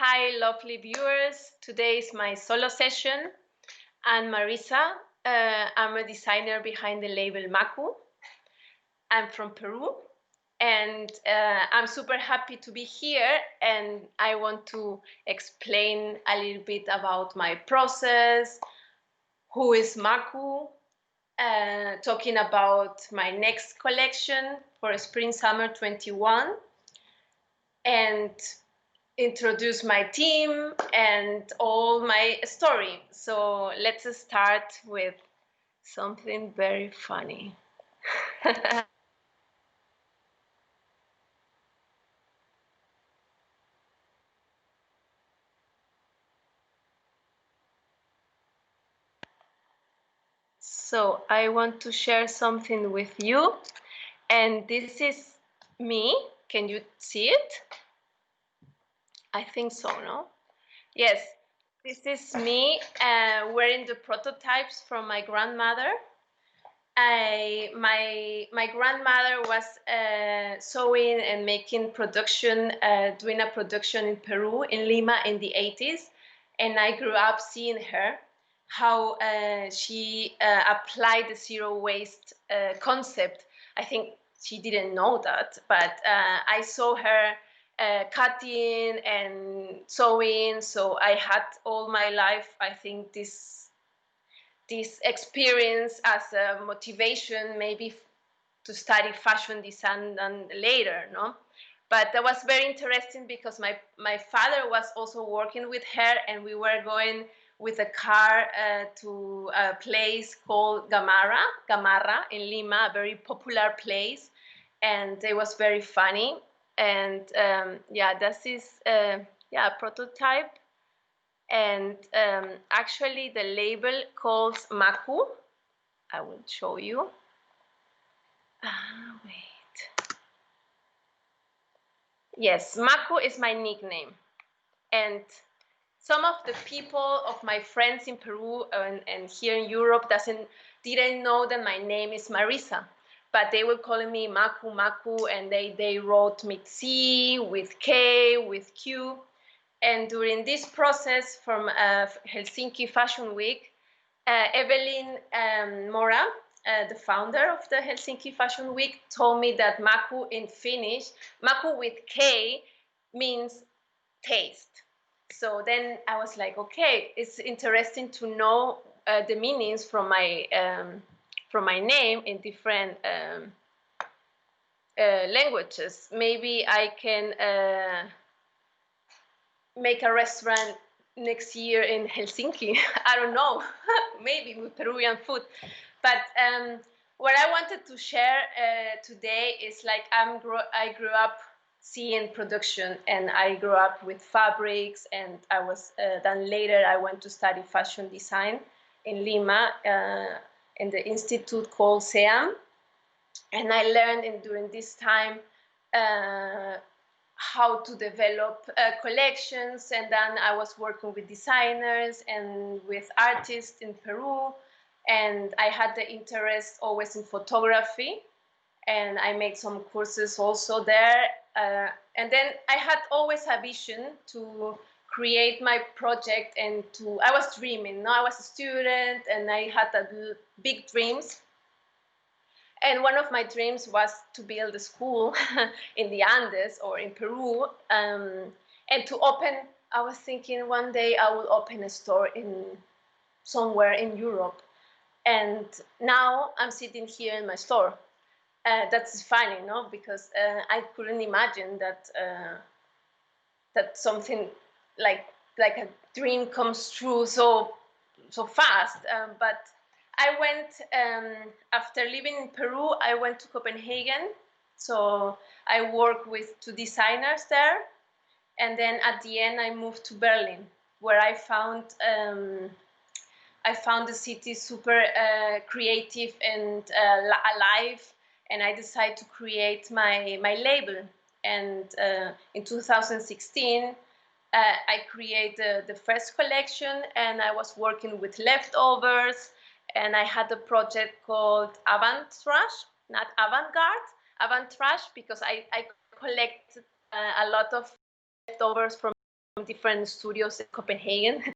Hi, lovely viewers. Today is my solo session. I'm Marisa. I'm a designer behind the label Maqu. I'm from Peru, and I'm super happy to be here. And I want to explain a little bit about my process, who is Maqu, talking about my next collection for Spring Summer 21, and introduce my team and all my story. So let's start with something very funny. So I want to share something with you, and this is me. Can you see it? I think so, no? Yes, this is me wearing the prototypes from my grandmother. My grandmother was sewing and making production, doing a production in Peru, in Lima, in the 80s, and I grew up seeing her how she applied the zero waste concept. I think she didn't know that, but I saw her cutting and sewing. So I had all my life, I think, this experience as a motivation, maybe to study fashion design and later, no? But that was very interesting because my father was also working with her, and we were going with a car to a place called Gamarra in Lima, a very popular place, and it was very funny. And yeah, this is yeah, a prototype, and actually the label calls Maqu. I will show you. Wait. Yes, Maqu is my nickname. And some of the people of my friends in Peru and here in Europe didn't know that my name is Marisa, but they were calling me Maqu, Maqu, and they wrote me C with K, with Q. And during this process from Helsinki Fashion Week, Evelyn Mora, the founder of the Helsinki Fashion Week, told me that Maqu in Finnish, Maqu with K, means taste. So then I was like, okay, it's interesting to know the meanings from my name in different languages. Maybe I can make a restaurant next year in Helsinki. I don't know, maybe with Peruvian food. But what I wanted to share today is like I grew up seeing production, and I grew up with fabrics, and I was then later I went to study fashion design in Lima in the institute called SEAM, and I learned during this time how to develop collections, and then I was working with designers and with artists in Peru, and I had the interest always in photography, and I made some courses also there, and then I had always a vision to create my project, and I was dreaming, no? I was a student and I had big dreams. And one of my dreams was to build a school in the Andes or in Peru, and to open. I was thinking one day I will open a store in somewhere in Europe. And now I'm sitting here in my store. That's funny, no? Because I couldn't imagine that that something like a dream comes true so fast. But I went after living in Peru. I went to Copenhagen, so I worked with two designers there, and then at the end I moved to Berlin, where I found the city super creative and alive, and I decided to create my label. And in 2016, I created the first collection, and I was working with leftovers, and I had a project called Avant Trash, not Avant-Garde, Avant Trash, because I collected a lot of leftovers from different studios in Copenhagen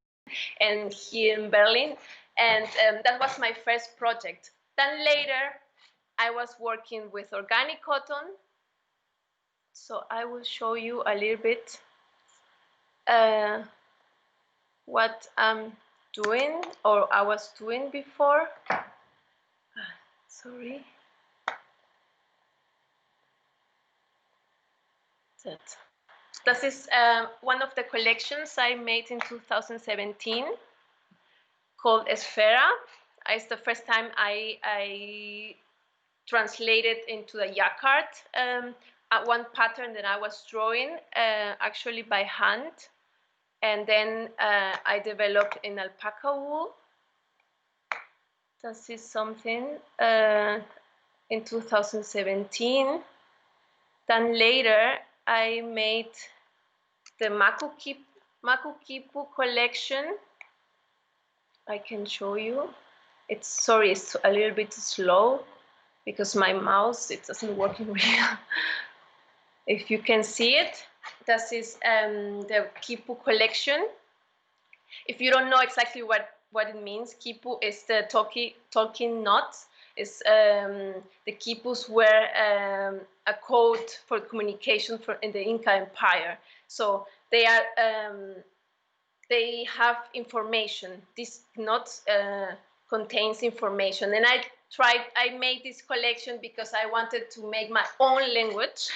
and here in Berlin. And that was my first project. Then later, I was working with organic cotton. So I will show you a little bit what I'm doing, or I was doing before. Sorry. This is one of the collections I made in 2017 called Esfera. It's the first time I translated into the jacquard one pattern that I was drawing actually by hand. And then I developed in alpaca wool. This is something in 2017. Then later I made the Maqu collection. I can show you. It's a little bit slow because my mouse, it doesn't work really well. If you can see it, this is the Quipu collection. If you don't know exactly what it means, Quipu is the talking knots. Is the quipus were a code for communication in the Inca Empire. So they are they have information. This knot contains information, and I made this collection because I wanted to make my own language,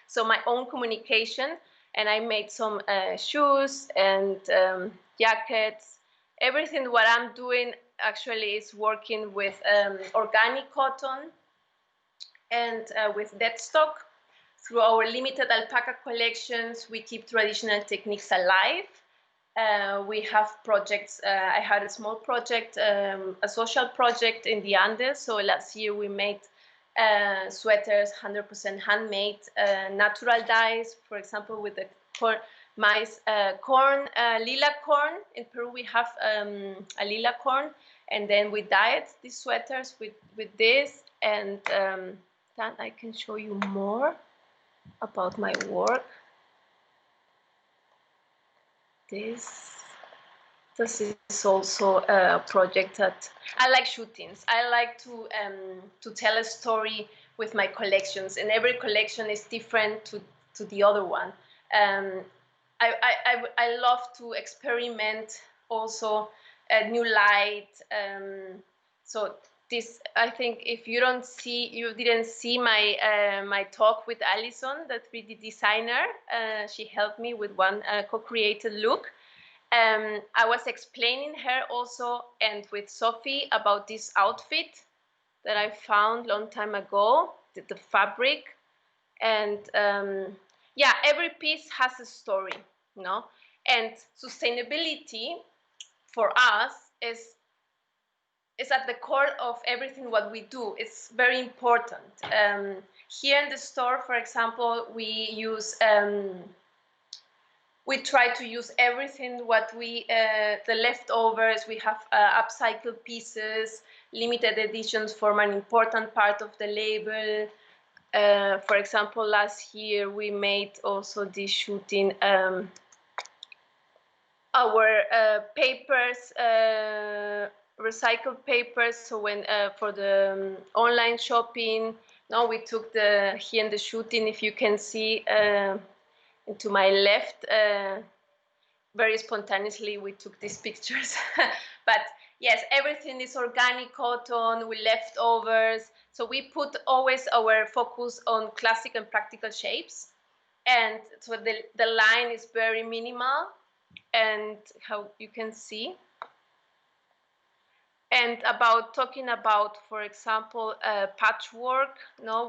so my own communication, and I made some shoes and jackets. Everything what I'm doing actually is working with organic cotton and with deadstock. Through our limited alpaca collections, we keep traditional techniques alive. We have projects. I had a small project, a social project in the Andes. So last year we made sweaters, 100% handmade, natural dyes. For example, with the lila corn. In Peru, we have a lila corn, and then we dyed these sweaters with this. And then I can show you more about my work. This is also a project that I like shootings. I like to tell a story with my collections, and every collection is different to the other one. I love to experiment also a new light. So this, I think, if you didn't see my my talk with Alison, the 3D designer. She helped me with one co-created look. I was explaining her also, and with Sophie, about this outfit that I found long time ago, the fabric. And yeah, every piece has a story, no? And sustainability for us is at the core of everything what we do. It's very important. Here in the store, for example, we try to use everything what the leftovers. We have upcycled pieces. Limited editions form an important part of the label. For example, last year we made also this shooting. Our papers, recycled papers. So when for the online shopping, now we took here in the shooting, if you can see to my left, very spontaneously we took these pictures. But yes, everything is organic cotton with leftovers. So we put always our focus on classic and practical shapes. And so the line is very minimal, and how you can see. And talking about, for example, patchwork,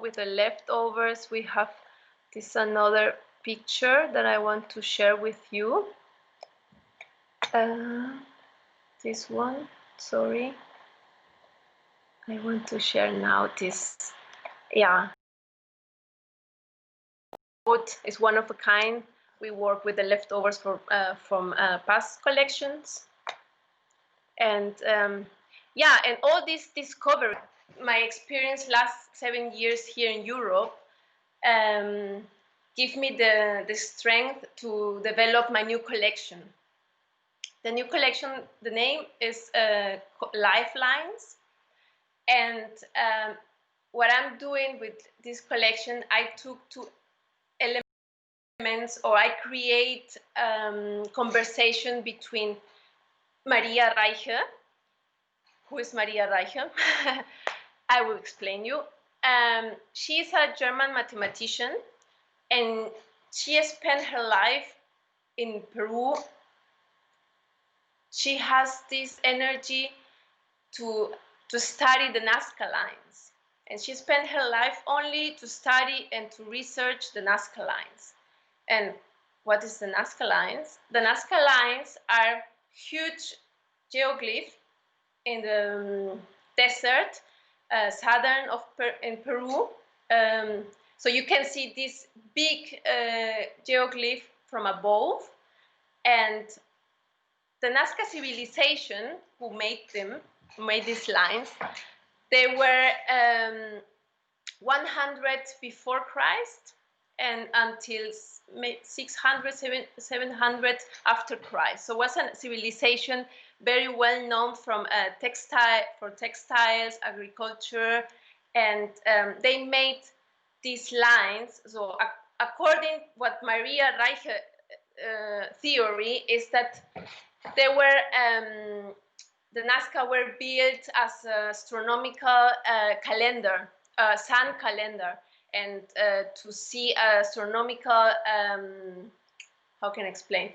with the leftovers, we have this another picture that I want to share with you. This one, sorry. I want to share now this, yeah. It's one of a kind. We work with the leftovers from past collections. And yeah, and all this discovery, my experience last 7 years here in Europe, give me the strength to develop my new collection. The new collection, the name is Lifelines. And what I'm doing with this collection, I took two elements, or I create conversation between Maria Reiche. Who is Maria Reiche? I will explain you. She's a German mathematician, and she spent her life in Peru. She has this energy to study the Nazca lines, and she spent her life only to study and to research the Nazca lines. And what is the Nazca lines? The Nazca lines are huge geoglyphs in the desert, southern of in Peru. So you can see this big geoglyph from above, and the Nazca civilization who made these lines, they were 100 before Christ and until 600, 700 after Christ. So it was a civilization very well known from textiles, agriculture, and they made these lines. So according what Maria Reiche theory is that they were the Nazca were built as an astronomical calendar, sun calendar, and to see astronomical, how can I explain,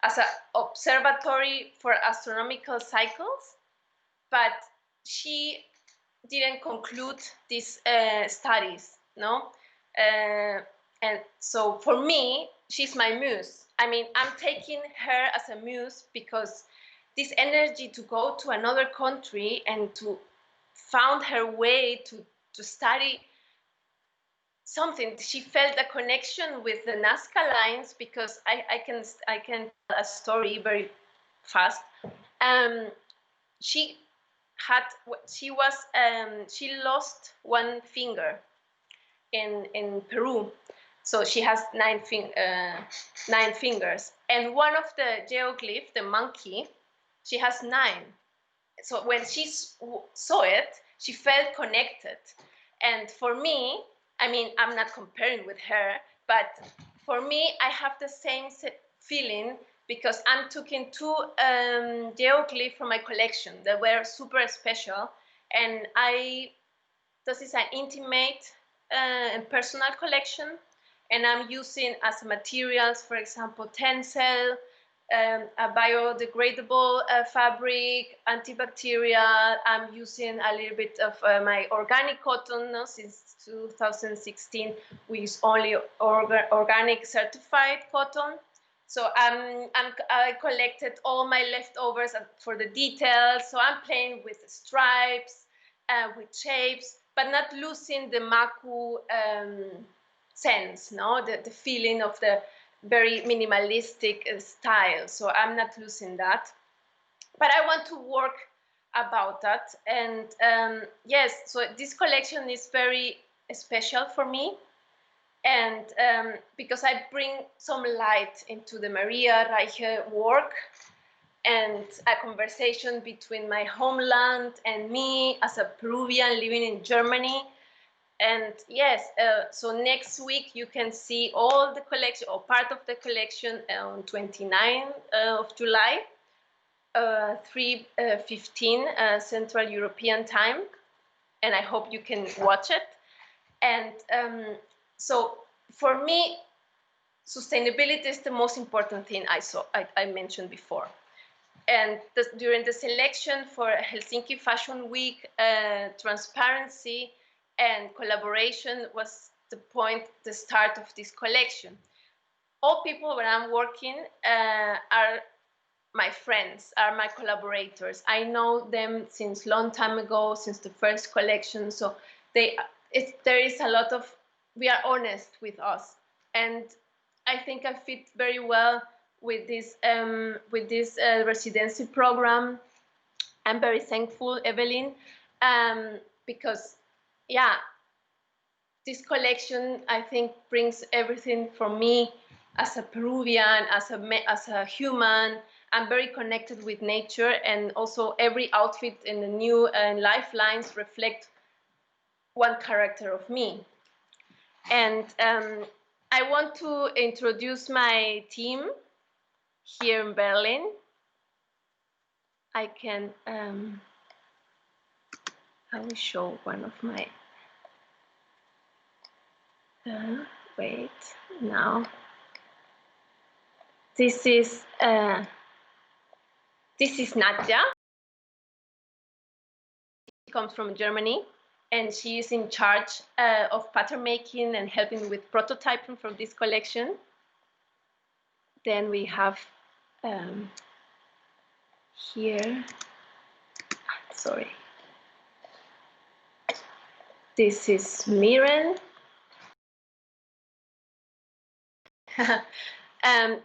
as an observatory for astronomical cycles. But she didn't conclude these studies, no? And so for me, she's my muse. I mean, I'm taking her as a muse because this energy to go to another country and to found her way to study something. She felt a connection with the Nazca lines because I can tell a story very fast. She lost one finger in Peru, so she has nine fingers, and one of the geoglyph, the monkey, she has 9. So when she saw it, she felt connected. And for me, I mean, I'm not comparing with her, but for me, I have the same feeling because I'm taking 2 geoglyphs from my collection that were super special. And this is an intimate and personal collection. And I'm using as materials, for example, tencel, a biodegradable fabric, antibacterial. I'm using a little bit of my organic cotton. No? Since 2016, we use only organic certified cotton. So I collected all my leftovers for the details. So I'm playing with stripes, with shapes, but not losing the Maqu sense, no? The feeling of the very minimalistic style. So I'm not losing that. But I want to work about that. And yes, so this collection is very special for me. And because I bring some light into the Maria Reiche work and a conversation between my homeland and me as a Peruvian living in Germany. And yes, so next week you can see all the collection or part of the collection on 29th of July, 3:15 Central European Time. And I hope you can watch it. And so for me, sustainability is the most important thing I mentioned before. And during the selection for Helsinki Fashion Week, transparency and collaboration was the start of this collection. All people where I'm working are my friends, are my collaborators. I know them since long time ago, since the first collection. So there is a lot of, we are honest with us. And I think I fit very well with this residency program. I'm very thankful, Evelyn, because yeah, this collection, I think, brings everything from me as a Peruvian, as a human. I'm very connected with nature, and also every outfit in the new lifelines reflect one character of me. And I want to introduce my team here in Berlin. I can, I will show one of my, wait, now. This is Nadja. She comes from Germany, and she is in charge of pattern making and helping with prototyping for this collection. Then we have here, sorry. This is Miren.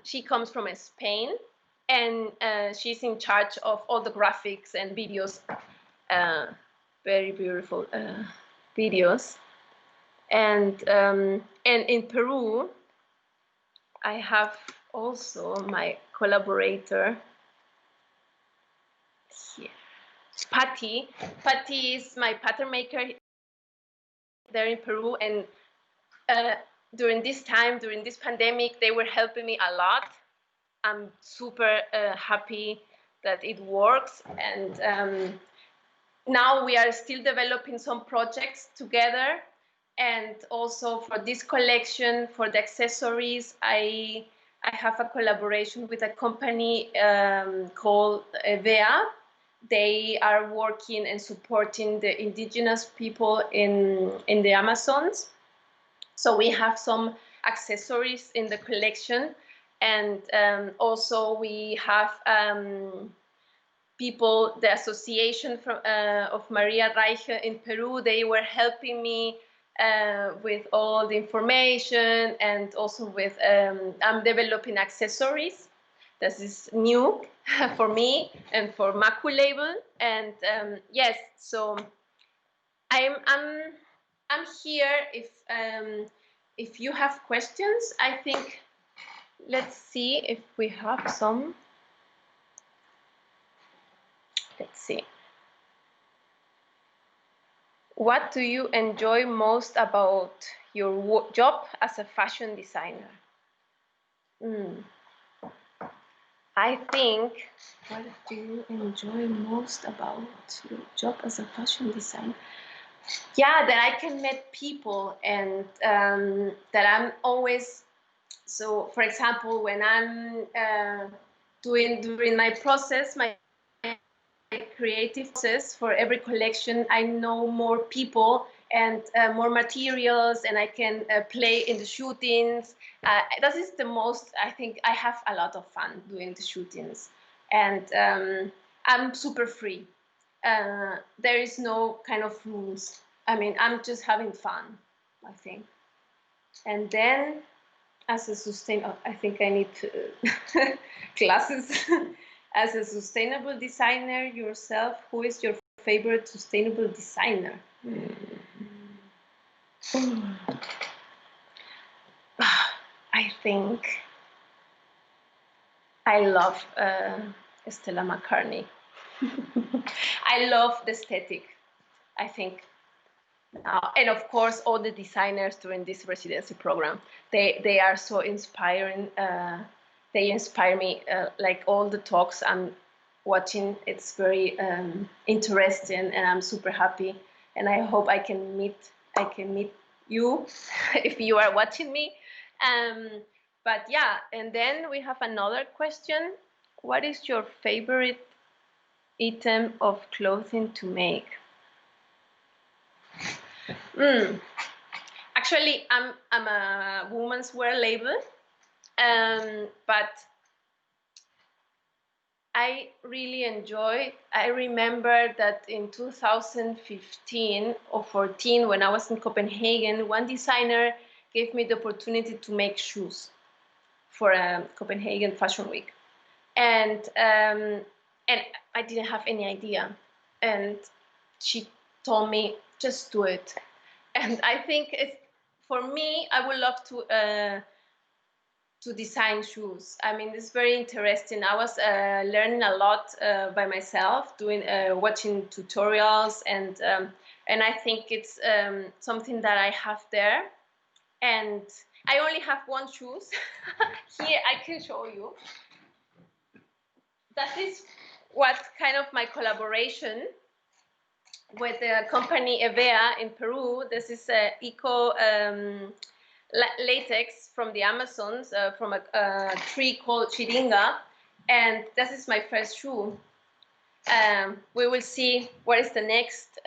She comes from Spain, and she's in charge of all the graphics and videos, very beautiful videos. And in Peru, I have also my collaborator here, Patty. Patty is my pattern maker there in Peru, and during this time, during this pandemic, they were helping me a lot. I'm super happy that it works, and now we are still developing some projects together. And also for this collection, for the accessories, I have a collaboration with a company called VEA. They are working and supporting the indigenous people in the Amazons. So we have some accessories in the collection, and also we have people, the association of Maria Reiche in Peru. They were helping me with all the information, and also with I'm developing accessories. This is new for me and for Maqu label. And yes, so I'm here if you have questions. I think, let's see if we have some. Let's see. What do you enjoy most about your job as a fashion designer? I think, what do you enjoy most about your job as a fashion designer? Yeah, that I can meet people, and that I'm always, so for example, when I'm during my process, my creative process for every collection, I know more people and more materials, and I can play in the shootings. That is the most, I think I have a lot of fun doing the shootings, and I'm super free. There is no kind of rules. I mean, I'm just having fun, I think. And then as a I think I need classes. As a sustainable designer yourself, who is your favorite sustainable designer? I think I love Stella McCartney. I love the aesthetic, I think. And of course, all the designers during this residency program, they are so inspiring. They inspire me, like all the talks I'm watching. It's very interesting, and I'm super happy. And I hope I can meet you if you are watching me. But yeah, and then we have another question. What is your favorite item of clothing to make? Actually, I'm a women's wear label, but I really enjoy. I remember that in 2015 or 14, when I was in Copenhagen, one designer gave me the opportunity to make shoes for a Copenhagen Fashion Week, and I didn't have any idea, and she told me, just do it. And I think for me, I would love to design shoes. I mean, it's very interesting. I was learning a lot by myself, doing watching tutorials, and I think it's something that I have there. And I only have one shoes. Here I can show you. That is what kind of my collaboration with the company Evea in Peru. This is eco latex from the Amazons, from a tree called chiringa, and this is my first shoe. We will see what is the next.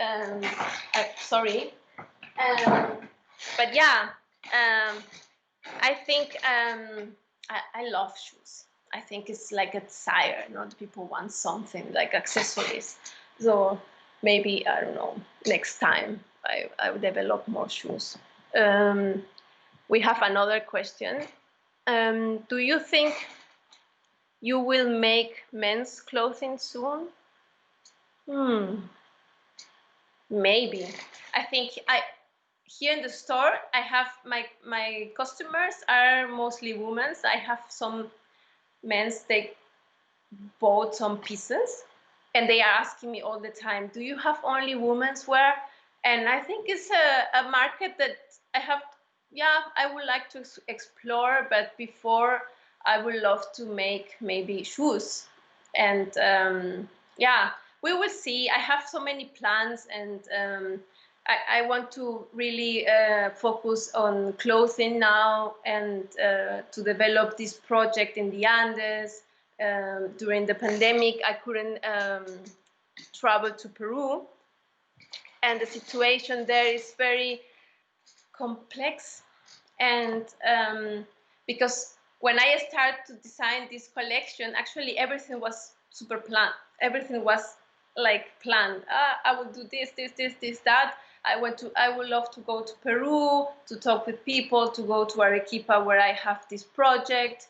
Sorry, but yeah, I think I love shoes. I think it's like a desire. Not people want something like accessories. So maybe I don't know. Next time I will develop more shoes. We have another question. Do you think you will make men's clothing soon? Maybe. I think here in the store I have my customers are mostly women. I have some men's, they bought some pieces and they are asking me all the time, do you have only women's wear? And I think it's a market that I have, yeah, I would like to explore, but before I would love to make maybe shoes. And yeah, we will see. I have so many plans, and I want to really focus on clothing now, and to develop this project in the Andes. During the pandemic, I couldn't travel to Peru, and the situation there is very complex. And because when I started to design this collection, actually everything was super planned. Everything was like planned. I will do this, that. I would love to go to Peru to talk with people, to go to Arequipa where I have this project.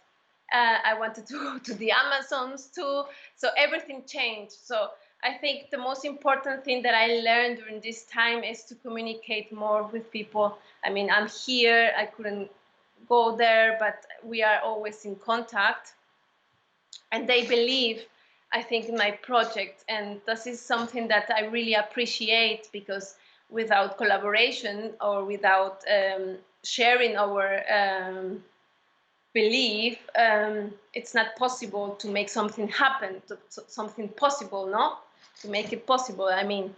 I wanted to go to the Amazons too. So everything changed. So I think the most important thing that I learned during this time is to communicate more with people. I mean, I'm here, I couldn't go there, but we are always in contact. And they believe, I think, in my project. And this is something that I really appreciate, because without collaboration or without sharing our belief, it's not possible to make something happen, something possible, no? To make it possible. I mean,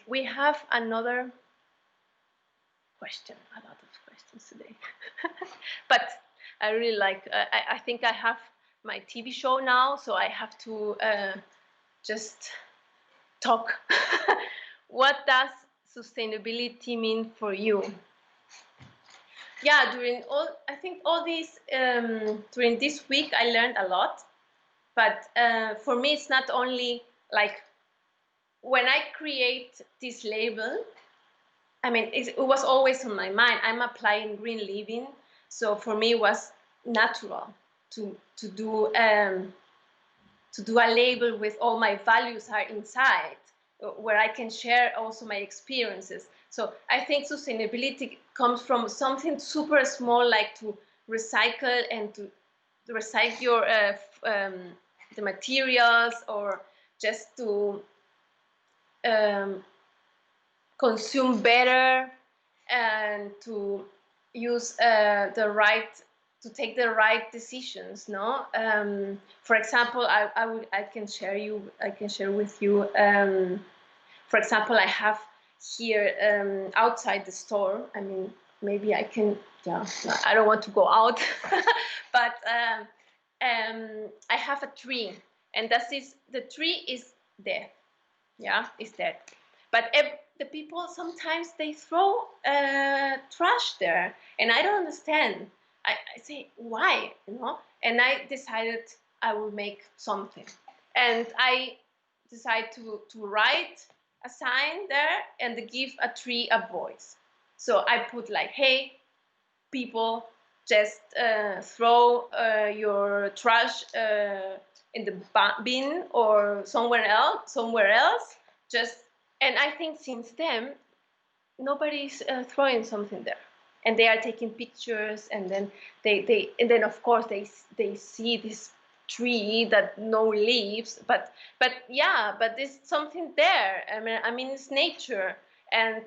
we have another question, a lot of questions today. But I really like, I think I have my TV show now, so I have to just talk. What does sustainability mean for you? Yeah, I think all these, during this week, I learned a lot. But for me, it's not only like when I create this label, I mean, it was always on my mind. I'm applying green living. So for me, it was natural to do a label with all my values are inside, where I can share also my experiences. So I think sustainability comes from something super small, like to recycle and to recycle your the materials, or just to consume better, and to use to take the right decisions. No, for example, I can share with you. For example, I have here outside the store. I mean, maybe I can. Yeah, I don't want to go out, but I have a tree, and the tree is dead. Yeah, it's dead. But the people sometimes they throw trash there, and I don't understand. I say, why, you know? And I decided I will make something, and I decided to write a sign there and give a tree a voice. So I put like, hey, people, just throw your trash in the bin or somewhere else. Just, and I think since then nobody's throwing something there, and they are taking pictures, and then and then of course they see this tree that no leaves, but yeah, but there's something there. I mean it's nature, and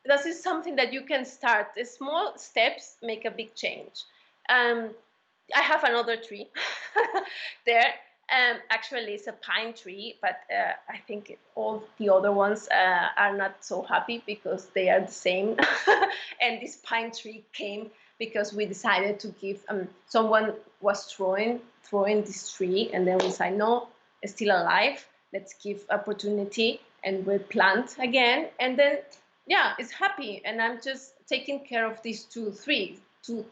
this is something that you can start. The small steps make a big change. um, I have another tree there. Actually, it's a pine tree, but I think all the other ones are not so happy because they are the same. And this pine tree came because we decided to give. Someone was throwing this tree, and then we said, no, it's still alive. Let's give opportunity, and we'll plant again. And then, yeah, it's happy, and I'm just taking care of these two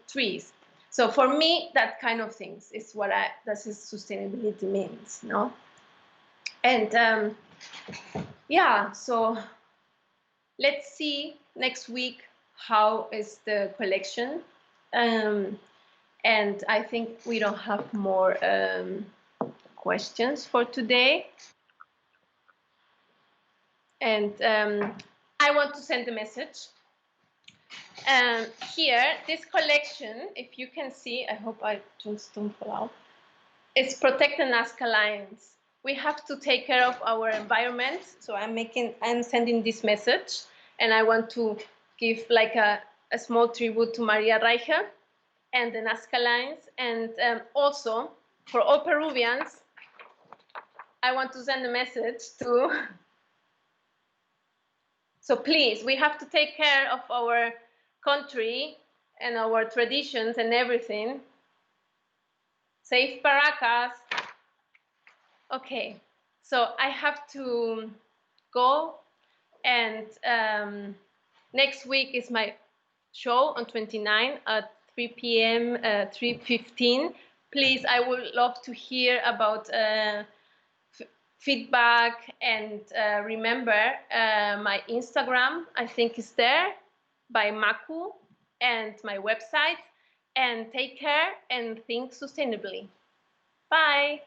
trees. So for me, that kind of things is what that is sustainability means, no? And yeah, so let's see next week how is the collection, and I think we don't have more questions for today. And I want to send a message. Here, this collection, if you can see, I hope I just don't fall out. It's Protect the Nazca Alliance. We have to take care of our environment. So I'm sending this message, and I want to give like a small tribute to Maria Reicher and the Nazca Alliance. And also for all Peruvians, I want to send a message to. So please, we have to take care of our country and our traditions and everything. Save Paracas. Okay, so I have to go, and next week is my show on 29 at 3 p.m. 3:15. Please, I would love to hear about feedback, and remember my Instagram, I think is there, by Maqu, and my website. And take care and think sustainably. Bye.